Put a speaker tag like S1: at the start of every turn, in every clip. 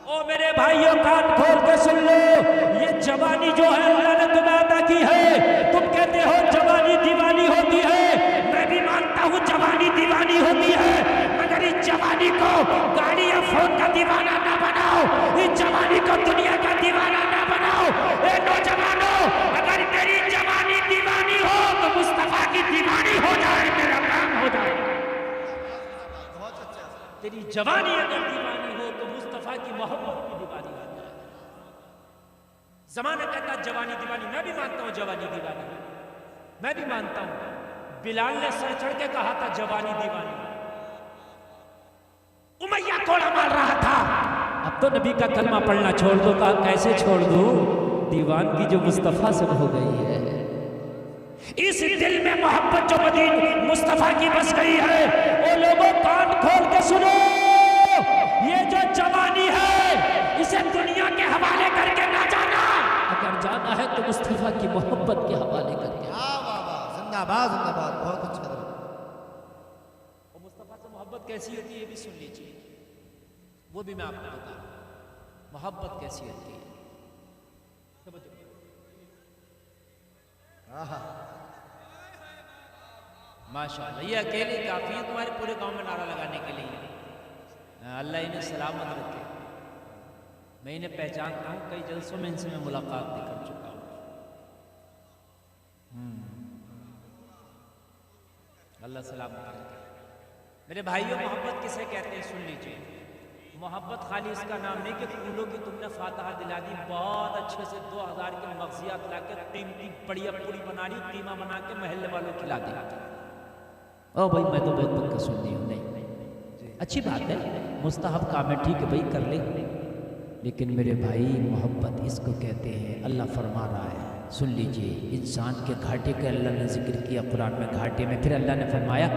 S1: ओ मेरे भाइयों कान खोल के सुन लो, ये जवानी जो है अल्लाह ने तुम्हें अता की है। तुम कहते हो जवानी दीवानी होती है, मैं भी मानता हूँ जवानी दीवानी होती है, मगर इस जवानी को गाड़ी या फोन का दीवाना ना बनाओ, इस जवानी को दुनिया का दीवाना ना बनाओ। ए नौजवानों, अगर मेरी जवानी दीवानी हो तो मुस्तफा की दीवानी हो जाए, मेरा काम हो जाए। तेरी जवानी अगर दीवानी हो तो मुस्तफा की मोहब्बत की दीवानी हो जाए। जमाना कहता है जवानी दीवानी, मैं भी मानता हूं जवानी दीवानी, मैं भी मानता हूं। बिलाल ने सर चढ़ के कहा था जवानी दीवानी, उमैया कोड़ा मार रहा था। अब तो नबी का कलमा पढ़ना छोड़ दो, कहा कैसे छोड़ दो, दीवानगी जो मुस्तफा से हो गई है। इस दिल में मोहब्बत जो मदीन मुस्तफा की बस गई है। वो लोगों कान खोल के सुनो, ये जो जवानी है इसे दुनिया के हवाले करके ना जाना, अगर जाना है तो मुस्तफा की मोहब्बत के हवाले करके।
S2: जिंदाबाद जिंदाबाद, बहुत अच्छा।
S1: और मुस्तफा से मोहब्बत कैसी होती है ये भी सुन लीजिए, वो भी मैं आपको बता रहा हूं मोहब्बत कैसी होती है। माशाअल्लाह, ये अकेले काफी है तुम्हारे पूरे गांव में नारा लगाने के लिए। अल्लाह इन्हें सलामत रखे। मैं इन्हें पहचानता हूँ, कई जलसों में इनसे मैं मुलाकात भी कर चुका हूँ। अल्लाह सलामत रखे। मेरे भाइयों, मोहब्बत किसे कहते हैं सुन लीजिए। मोहब्बत खाली इसका नाम नहीं कि फूलों की तुमने फातहा दिला दी, बहुत अच्छे से 2000 की मगजियात ला के कीमती बढ़िया पूरी बना ली, कीमा बना के महल्ले वालों को खिला दिया। ओ भाई मैं तो बहुत पक्का सुन रही हूँ, नहीं अच्छी बात है, मुस्तहब काम है, ठीक है भाई कर ले। लेकिन मेरे भाई मोहब्बत इसको कहते हैं, अल्लाह फरमा रहा है सुन लीजिए। इंसान के घाटे का अल्लाह ने जिक्र किया कुरान में, घाटे में। फिर अल्लाह ने फरमाया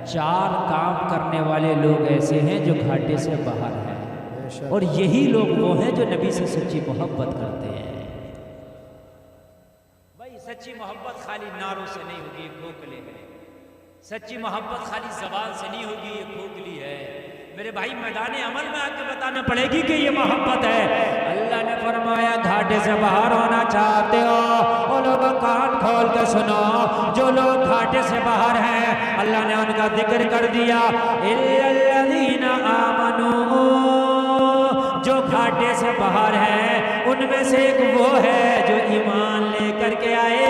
S1: 4 काम करने वाले लोग ऐसे हैं जो घाटे से बाहर हैं, और यही लोग वो हैं जो नबी से सच्ची मोहब्बत करते हैं। भाई सच्ची मोहब्बत खाली नारों से नहीं होगी, ये खोखले है। सच्ची मोहब्बत खाली जबान से नहीं होगी, ये खोखली है। मेरे भाई मैदान अमल में आके बताना पड़ेगी कि ये मोहब्बत है। अल्लाह ने फरमाया घाटे से बाहर होना चाहते हो वो लोग कान खोल के सुनो, जो लोग घाटे से बाहर हैं अल्लाह ने उनका जिक्र कर दिया, इल्लल्लज़ीना आमनू, जो घाटे से बाहर हैं उनमें से एक वो है जो ईमान लेकर के आए।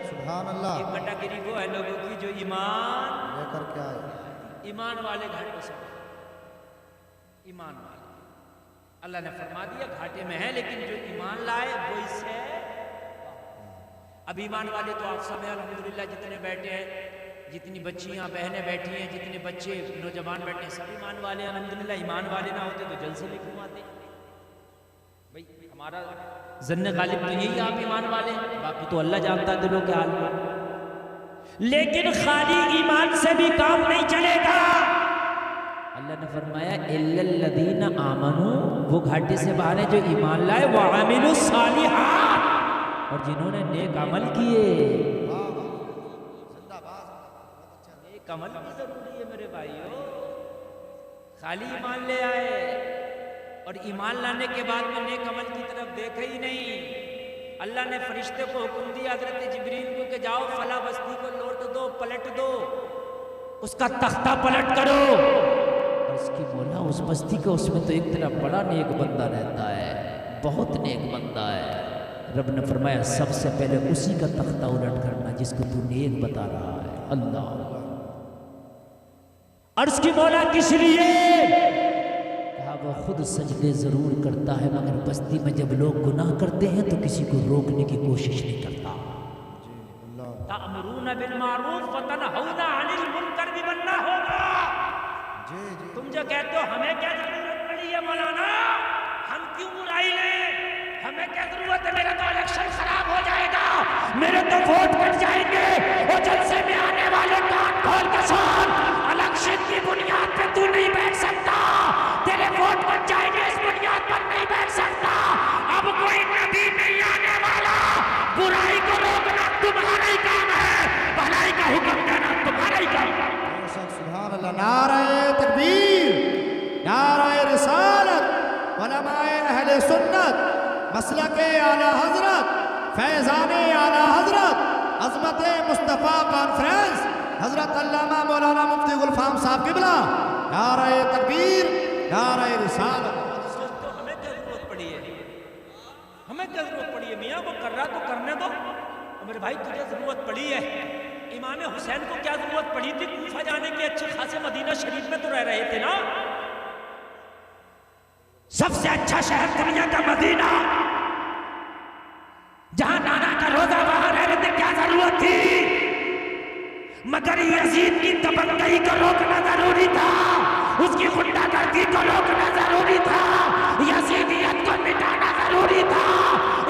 S2: सुभान अल्लाह।
S1: एक कैटेगरी वो है लोगों की जो ईमान
S2: लेकर के आए,
S1: ईमान वाले घाटों से, ईमान वाले अल्लाह ने फरमा दिया घाटे में है, लेकिन जो ईमान लाए वो इससे। अब ईमान वाले तो आप सब हैं अल्हम्दुलिल्लाह, जितने बैठे हैं, जितनी बच्चियां बहनें बैठी हैं, जितने बच्चे नौजवान बैठे हैं, सब ईमान वाले अल्हम्दुलिल्लाह। ईमान वाले ना होते तो जलसे में क्यों आते भाई? हमारा जन्ने गालिब तो यही आप ईमान वाले, बाकी तो अल्लाह जानता दिलों के हाल में। लेकिन खाली ईमान से भी काम नहीं चलेगा। अल्लाह ने फरमाया इल्लल्लज़ीना आमनू, वो घाटे से बाहर है जो ईमान लाए, व अमिलुस सालिहात, और जिन्होंने नेक अमल किए। नेक अमल की जरूरी है मेरे भाइयों, खाली ईमान ले आए और ईमान लाने के बाद में नेक अमल की तरफ देखा ही नहीं। अल्लाह ने फरिश्ते को हुक्म दिया हज़रत जिब्रील को कि जाओ फला बस्ती को लौट दो, पलट दो, उसका तख्ता पलट करो। और उसकी बोला उस बस्ती का, उसमें तो एक तरह बड़ा नेक बंदा रहता है, बहुत नेक बंदा है। रब ने फरमाया सबसे पहले उसी का तख्ता उलट करना जिसको तू नेक बता रहा है। अल्लाह, अर्ज़ की मौला किस लिए? वो खुद सजदे जरूर करता है, मगर बस्ती में जब लोग गुनाह करते हैं तो किसी को रोकने की कोशिश नहीं करता। तामुरूना बिल मारूफ व तनहौना अनिल मुनकर भी बनना होगा। तुम जो कहते हो हमें क्या जरूरत पड़ी है मौलाना, हम क्यों बुराई लें, हमें क्या जरूरत है, मेरा तो इलेक्शन खराब हो जाएगा, मेरे तो वोट कट जाएंगे। वो जलसे में आने वाले कान खोल के सुन, इलेक्शन की बुनियाद पे तू नहीं बैठ सकता, तेरे वोट बच जाएंगे, इस बुनियाद पर नहीं बैठ सकता। अब कोई नबी नहीं आने वाला, बुराई को रोकना तुम्हारा ही काम है, भलाई का हुक्म देना तुम्हारा ही काम है।
S2: सुभान अल्लाह, नारे तकबीर, नारे रिसालत, उलमाए अहले सुन्नत, मसलके आला हजरत, फैज़ाने आला हजरत, अज़मत मुस्तफ़ा कॉन्फ्रेंस, हजरत अल्लामा मौलाना मुफ्ती गुलफाम साहब किबला, नारे तकबीर, नारे रिसालत।
S1: तो हमें क्या जरूरत पड़ी है? हमें क्या जरूरत पड़ी है? मियाँ वो कर रहा तो करने दो। तो मेरे भाई तुझे जरूरत पड़ी है। इमाम हुसैन को क्या जरूरत पड़ी थी कूफा जाने की? अच्छे खासे मदीना शरीफ में तो रह रहे थे ना। सबसे अच्छा शहर दुनिया का मदीना, जहां नाना का रोजा वहां रहने की क्या जरूरत थी? मगर यजीद की तबंगई को रोकना जरूरी था, उसकी गुंडागर्दी को रोकना जरूरी था, यजीदियत को मिटाना जरूरी था।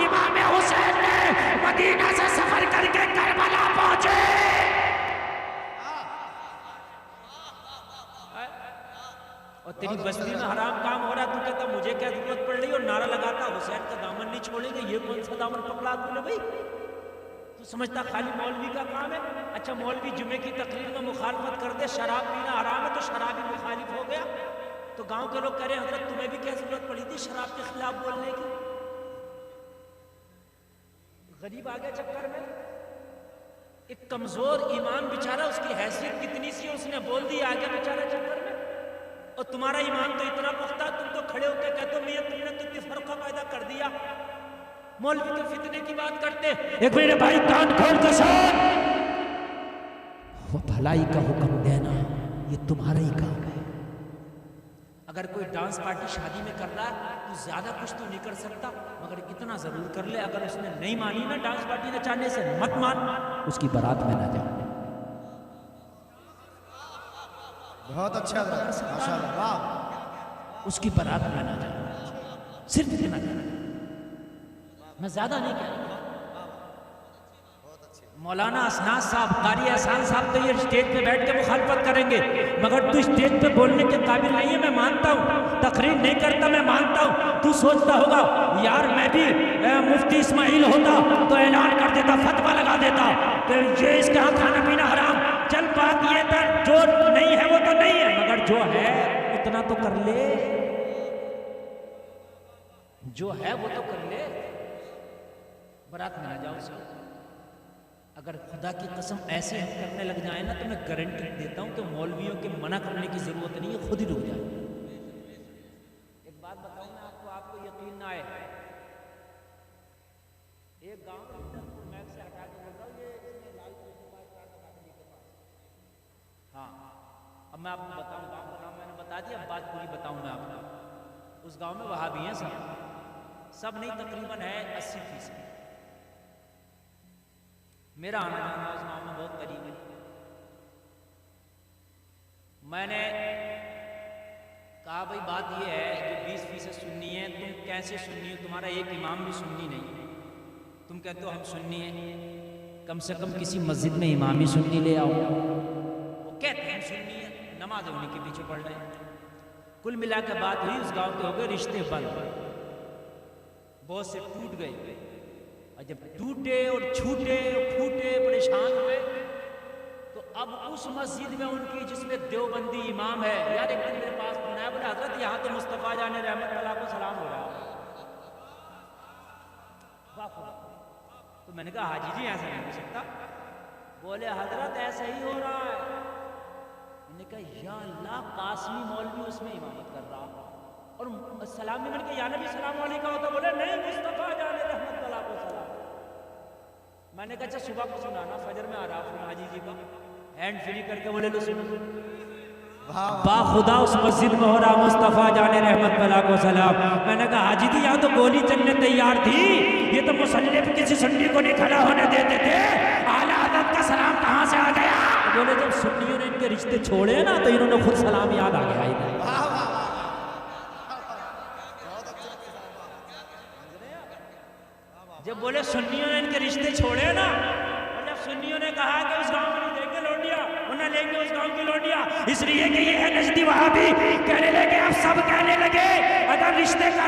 S1: इमाम हुसैन ने मदीना से सफर करके करबला पहुंचे। और तेरी बस्ती में हराम काम हो रहा, तू कहता मुझे क्या जरूरत पड़ रही, और नारा लगाता हुसैन का दामन नहीं छोड़ेंगे। ये कौन सा दामन पकड़ा तूने भाई? तू समझता खाली मौलवी का काम है? अच्छा मौलवी जुमे की तकरीर में मुखालफत कर दे, शराब पीना हराम है तो शराबी मुखालिफ हो गया, तो गांव के लोग कह रहे हजरत तुम्हें भी क्या जरूरत पड़ी थी शराब के खिलाफ बोलने की? गरीब आ गया चक्कर में। एक कमजोर ईमान बेचारा, उसकी हैसियत कितनी सी उसने बोल दी, आ गया बेचारा चक्कर में। और तुम्हारा ईमान तो इतना पुख्ता, तुम तो खड़े होकर कहते हो मियां तुमने तो तफरका पैदा कर दिया। मौलवी के फितने की बात करते। एक मेरे भाई कान खोल के सुन, वो भलाई का हुक्म देना ये तुम्हारा ही काम है। अगर कोई डांस पार्टी शादी में कर रहा है तो ज्यादा कुछ तो नहीं कर सकता, मगर इतना जरूर कर ले, अगर उसने नहीं मानी ना डांस पार्टी नचाने से, मत मान, उसकी बारात में ना जा।
S2: बहुत अच्छा माशाअल्लाह, वाह।
S1: उसकी बारात में ना जा, सिर्फ इतना कहना, मैं ज्यादा नहीं कह रहा। मौलाना असनास साहब, कारी एहसान साहब तो ये स्टेज पे बैठ के मुखालफत करेंगे, मगर तू स्टेज पे बोलने के काबिल नहीं है, मैं मानता हूँ। तकरीर नहीं करता, मैं मानता हूँ। तू सोचता होगा यार मैं भी मुफ्ती इस्माइल होता तो ऐलान कर देता, फतवा लगा देता कि ये इसके यहाँ खाना पीना हराम। चल बात ये था, जो नहीं है वो तो नहीं है, मगर जो है उतना तो कर ले, जो है वो तो कर ले। बारात में ना जाओ सर। अगर खुदा की कसम ऐसे हम करने लग जाए ना, तो मैं गारंटी देता हूं कि मौलवियों के मना करने की जरूरत नहीं है, खुद ही रुक जाए। एक बात बताऊं मैं आपको, आपको यकीन ना आए। एक गांव मैप से हटा के बोलता हूं, ये इसमें लाल के पास। हाँ, अब मैं आपको बताऊं गांव का नाम मैंने बता दिया, बात पूरी बताऊं मैं आपको। उस गांव में वहाबी हैं सब नहीं, तकरीबन है 80%। मेरा आना जाना उस गांव में बहुत करीब है। मैंने कहा भाई बात ये है, जो 20% सुन्नी है, तुम कैसे सुन्नी हो? तुम्हारा एक इमाम भी सुन्नी नहीं है, तुम कहते हो हम सुन्नी हैं, कम से कम किसी मस्जिद में इमाम ही सुन्नी ले आओ। वो कहते हैं हम सुन्नी है, नमाज उन्हीं के पीछे पढ़ रहे हैं। कुल मिला के बात हुई, उस गांव के हो गए रिश्ते बंद, बहुत से टूट गए। और जब टूटे और छूटे और फूटे, परेशान हुए, तो अब उस मस्जिद में उनकी जिसमें देवबंदी इमाम है, यार एक दिन मेरे पास फोन आया, बोले हजरत यहाँ तो मुस्तफ़ा जाने रहमत अल्लाह को सलाम हो रहा है। तो मैंने कहा हाजी जी ऐसा नहीं हो सकता। बोले हजरत ऐसा ही हो रहा है। मैंने कहा या अल्लाह, कासमी मौलवी उसमें इमामत कर रहा और सलाम में, मैंने कहा या नबी सलाम अलैकुम होता। बोले नहीं, मुस्तफ़ा जाने रहमत अल्लाह को सलाम। मैंने कहा अच्छा सुबह को सुनाना, फजर में आ रहा हूँ हाजी जी का, हैंड फ्री करके बोले लो सुनो। बाखुदा उस मस्जिद में हो रहा मुस्तफ़ा जाने रहमत अल्लाह को सलाम। मैंने कहा हाजी जी यहाँ तो गोली चलने तैयार थी, ये तो मुसल्ले पे किसी सुन्नी को नहीं खड़ा होने देते थे, आला हज़रत का सलाम कहाँ से आ गया? बोले जब सुन्नियों ने इनके रिश्ते छोड़े ना, तो इन्होंने खुद सलाम याद आ गया इधर। जब बोले सुन्नियों ने इनके रिश्ते छोड़े ना, और जब सुन्नियों ने कहा कि उस गांव में नहीं देंगे लौटिया, उन्हें लेंगे उस गांव की लौटिया, इसलिए कि ये है नजदी वहाबी, कहने लगे, अब सब कहने लगे अगर रिश्ते का